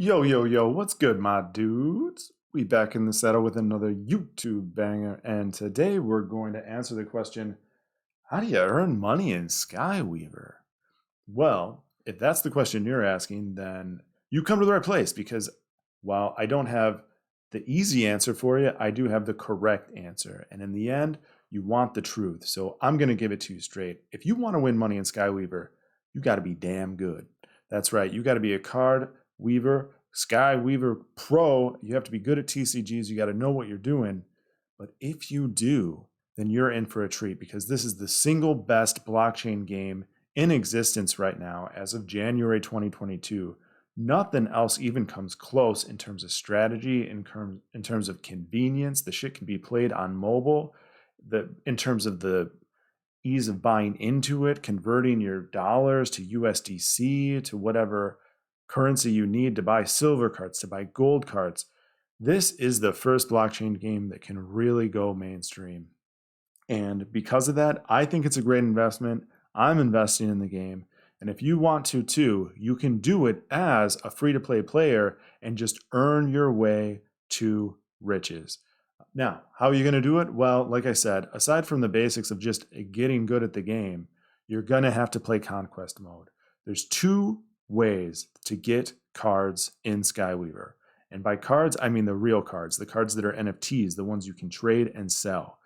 Yo, yo, yo, what's good, my dudes? We back in the saddle with another YouTube banger, and today we're going to answer the question, how do you earn money in Skyweaver? Well, if that's the question you're asking, then you come to the right place because while I don't have the easy answer for you, I do have the correct answer. And in the end, you want the truth. So I'm going to give it to you straight. If you want to win money in Skyweaver, you got to be damn good. That's right. You got to be a card weaver, Skyweaver Pro. You have to be good at TCGs. You got to know what you're doing. But if you do, then you're in for a treat because this is the single best blockchain game in existence right now as of January 2022. Nothing else even comes close in terms of strategy, in terms of convenience. The shit can be played on mobile. In terms of the ease of buying into it, converting your dollars to USDC, to whatever currency you need to buy silver cards, to buy gold cards. This is the first blockchain game that can really go mainstream. And because of that, I think it's a great investment. I'm investing in the game. And if you want to too, you can do it as a free to play player and just earn your way to riches. Now, how are you going to do it? Well, like I said, aside from the basics of just getting good at the game, you're going to have to play Conquest Mode. There's two ways to get cards in Skyweaver. And by cards, I mean the real cards, the cards that are NFTs, the ones you can trade and sell.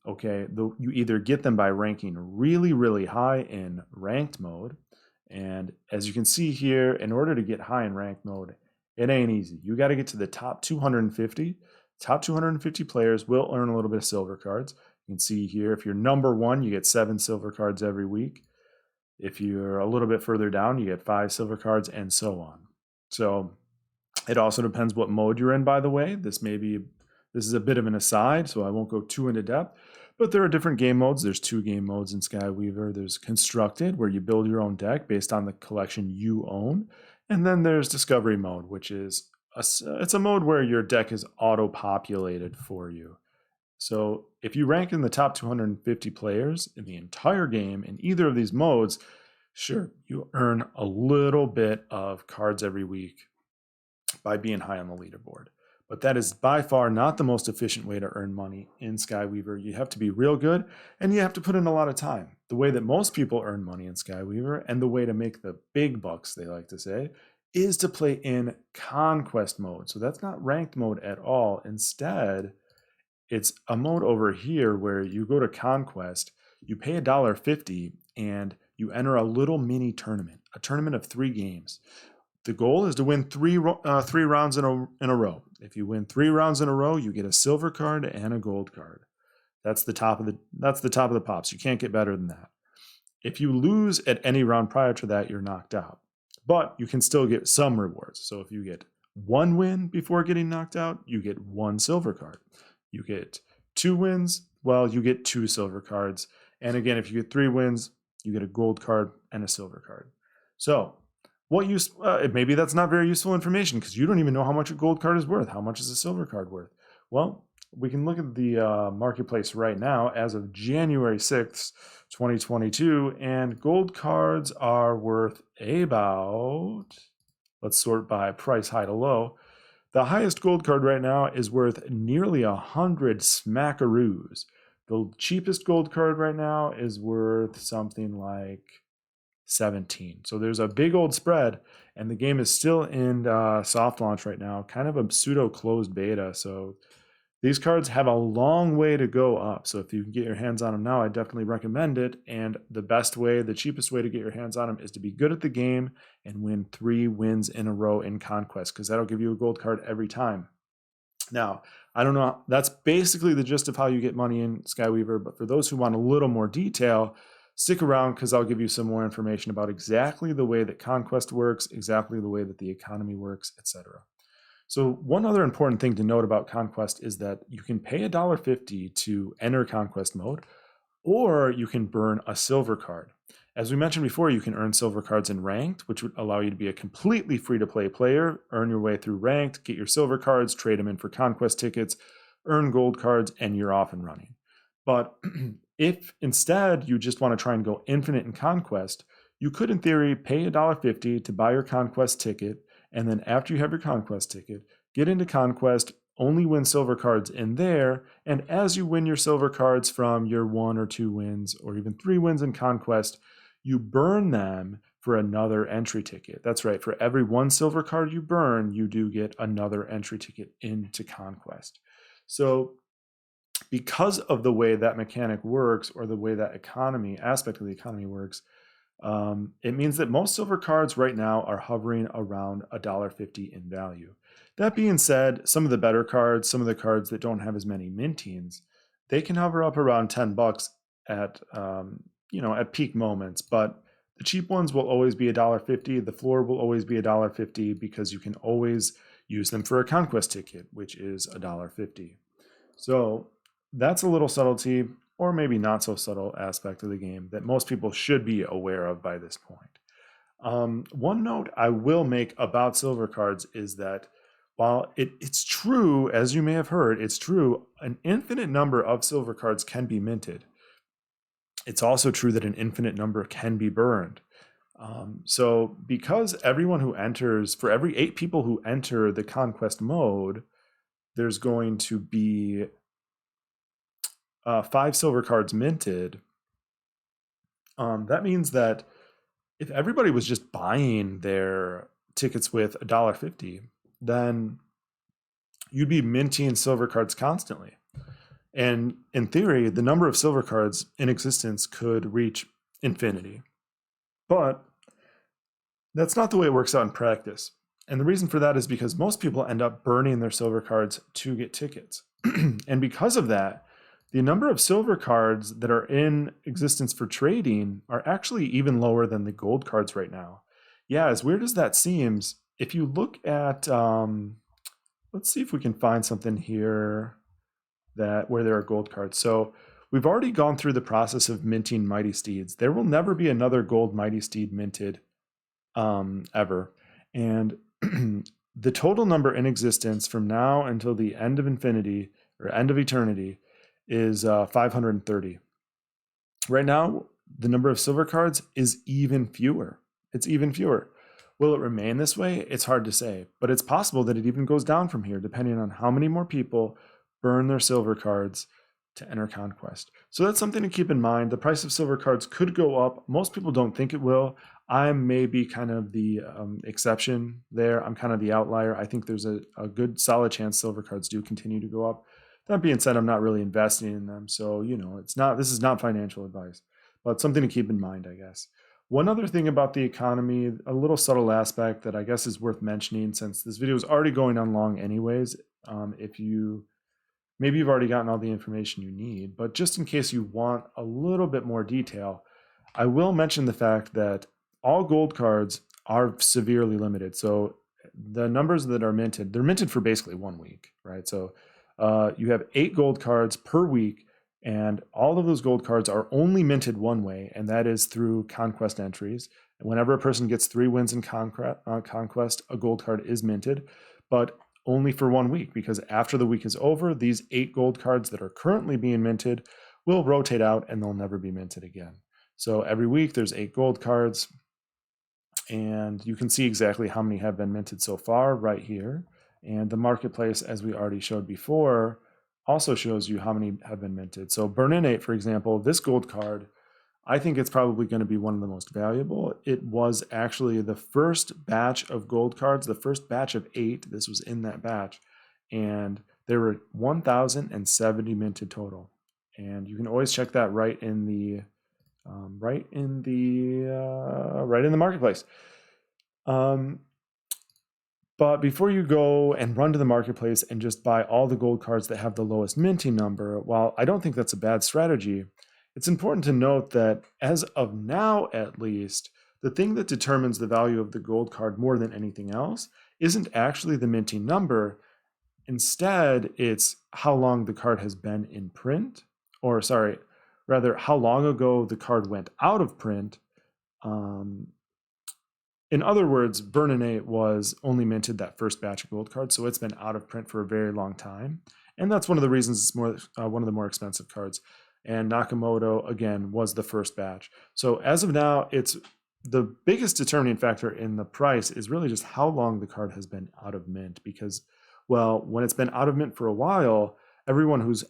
Okay, you either get them by ranking really, really high in ranked mode. And as you can see here, in order to get high in ranked mode, it ain't easy. You got to get to the top 250. Top 250 players will earn a little bit of silver cards. You can see here, if you're number one, you get 7 silver cards every week. If you're a little bit further down, you get 5 silver cards and so on. So it also depends what mode you're in, by the way. This is a bit of an aside, so I won't go too into depth. But there are different game modes. There's 2 game modes in Skyweaver. There's Constructed, where you build your own deck based on the collection you own. And then there's Discovery Mode, which is it's a mode where your deck is auto-populated for you. So if you rank in the top 250 players in the entire game in either of these modes, sure, you earn a little bit of cards every week by being high on the leaderboard. But that is by far not the most efficient way to earn money in Skyweaver. You have to be real good and you have to put in a lot of time. The way that most people earn money in Skyweaver, and the way to make the big bucks, they like to say, is to play in Conquest Mode. So that's not ranked mode at all. Instead, it's a mode over here where you go to Conquest, you pay $1.50, and you enter a little mini tournament, a tournament of 3 games. The goal is to win three rounds in a row. If you win 3 rounds in a row, you get a silver card and a gold card. That's the top of the pops. You can't get better than that. If you lose at any round prior to that, you're knocked out. But you can still get some rewards. So if you get 1 win before getting knocked out, you get 1 silver card. You get 2 wins, well, you get 2 silver cards. And again, if you get 3 wins, you get a gold card and a silver card. So maybe that's not very useful information because you don't even know how much a gold card is worth. How much is a silver card worth? Well, we can look at the marketplace right now as of January 6th, 2022, and gold cards are worth about, let's sort by price high to low. The highest gold card right now is worth nearly 100 smackaroos. The cheapest gold card right now is worth something like 17. So there's a big old spread, and the game is still in soft launch right now, kind of a pseudo closed beta. So these cards have a long way to go up. So if you can get your hands on them now, I definitely recommend it. And the cheapest way to get your hands on them is to be good at the game and win 3 wins in a row in Conquest, because that'll give you a gold card every time. Now, I don't know, that's basically the gist of how you get money in Skyweaver, but for those who want a little more detail, stick around because I'll give you some more information about exactly the way that Conquest works, exactly the way that the economy works, etc. So one other important thing to note about Conquest is that you can pay $1.50 to enter Conquest Mode, or you can burn a silver card. As we mentioned before, you can earn silver cards in Ranked, which would allow you to be a completely free-to-play player, earn your way through Ranked, get your silver cards, trade them in for Conquest tickets, earn gold cards, and you're off and running. But if instead you just want to try and go infinite in Conquest, you could, in theory, pay $1.50 to buy your Conquest ticket And then after you have your Conquest ticket, get into Conquest, only win silver cards in there. And as you win your silver cards from your 1 or 2 wins, or even 3 wins in Conquest, you burn them for another entry ticket. That's right. For every 1 silver card you burn, you do get another entry ticket into Conquest. So because of the way that mechanic works, or the way that aspect of the economy works, it means that most silver cards right now are hovering around $1.50 in value. That being said, some of the better cards, some of the cards that don't have as many mintings, they can hover up around $10 at at peak moments. But the cheap ones will always be $1.50. The floor will always be $1.50 because you can always use them for a Conquest ticket, which is $1.50. So that's a little subtlety, or maybe not so subtle aspect of the game that most people should be aware of by this point. One note I will make about silver cards is that while it's true, as you may have heard, it's true, an infinite number of silver cards can be minted. It's also true that an infinite number can be burned. So because everyone who enters, for every 8 people who enter the Conquest mode, there's going to be 5 silver cards minted. That means that if everybody was just buying their tickets with $1.50, then you'd be minting silver cards constantly. And in theory, the number of silver cards in existence could reach infinity. But that's not the way it works out in practice. And the reason for that is because most people end up burning their silver cards to get tickets. And because of that, the number of silver cards that are in existence for trading are actually even lower than the gold cards right now. Yeah, as weird as that seems, if you look at, let's see if we can find something here where there are gold cards. So we've already gone through the process of minting Mighty Steeds. There will never be another gold Mighty Steed minted ever. And the total number in existence from now until the end of infinity, or end of eternity, is 530. Right now, the number of silver cards is even fewer. It's even fewer. Will it remain this way? It's hard to say, but it's possible that it even goes down from here, depending on how many more people burn their silver cards to enter Conquest. So that's something to keep in mind. The price of silver cards could go up. Most people don't think it will. I may be kind of the exception there. I'm kind of the outlier. I think there's a good solid chance silver cards do continue to go up. That being said, I'm not really investing in them. So, this is not financial advice, but something to keep in mind, I guess. One other thing about the economy, a little subtle aspect that I guess is worth mentioning, since this video is already going on long anyways, maybe you've already gotten all the information you need, but just in case you want a little bit more detail, I will mention the fact that all gold cards are severely limited. So the numbers that are minted, they're minted for basically 1 week, right? So you have 8 gold cards per week, and all of those gold cards are only minted one way, and that is through Conquest entries. And whenever a person gets 3 wins in Conquest, a gold card is minted, but only for 1 week, because after the week is over, these 8 gold cards that are currently being minted will rotate out and they'll never be minted again. So every week there's 8 gold cards, and you can see exactly how many have been minted so far right here. And the marketplace, as we already showed before, also shows you how many have been minted. So Burninate, for example, this gold card, I think it's probably going to be one of the most valuable. It was actually the first batch of gold cards, the first batch of 8. This was in that batch, and there were 1,070 minted total. And you can always check that right in the marketplace. But before you go and run to the marketplace and just buy all the gold cards that have the lowest minting number, while I don't think that's a bad strategy, it's important to note that as of now, at least, the thing that determines the value of the gold card more than anything else isn't actually the minting number. Instead, it's how long the card has been in print, or rather, how long ago the card went out of print. In other words, Burninate was only minted that first batch of gold cards, so it's been out of print for a very long time. And that's one of the reasons it's one of the more expensive cards. And Nakamoto, again, was the first batch. So as of now, it's the biggest determining factor in the price is really just how long the card has been out of mint, because, well, when it's been out of mint for a while, everyone who's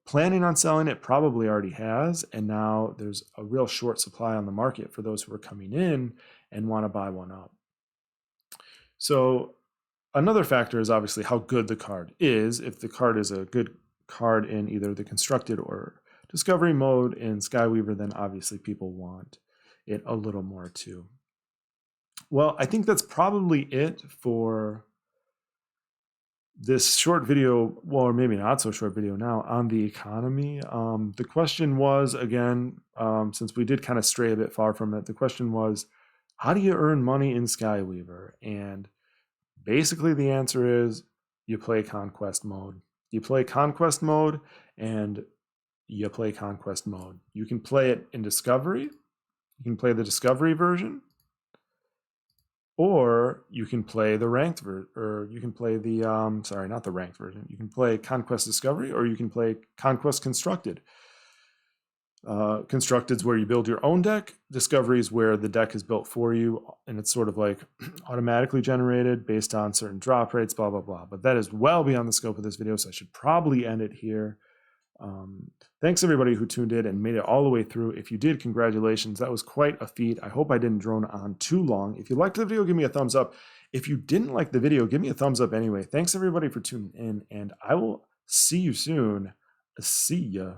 planning on selling it probably already has, and now there's a real short supply on the market for those who are coming in and want to buy one up. So another factor is obviously how good the card is. If the card is a good card in either the constructed or discovery mode in Skyweaver, then obviously people want it a little more too. Well, I think that's probably it for this short video, well, or maybe not so short video now, on the economy. The question was, again, since we did kind of stray a bit far from it, the question was, how do you earn money in Skyweaver? And basically the answer is you play Conquest Mode. You play Conquest Mode and you play Conquest Mode. You can play it in Discovery. You can play the Discovery version. Or you can play the ranked version, or you can play the, sorry, not the ranked version. You can play Conquest Discovery, or you can play Conquest Constructed. Constructed is where you build your own deck. Discovery is where the deck is built for you, and it's sort of like automatically generated based on certain drop rates, blah, blah, blah. But that is well beyond the scope of this video, so I should probably end it here. Thanks everybody who tuned in and made it all the way through. If you did, congratulations. That was quite a feat. I hope I didn't drone on too long. If you liked the video, give me a thumbs up. If you didn't like the video, give me a thumbs up anyway. Thanks everybody for tuning in, and I will see you soon. See ya.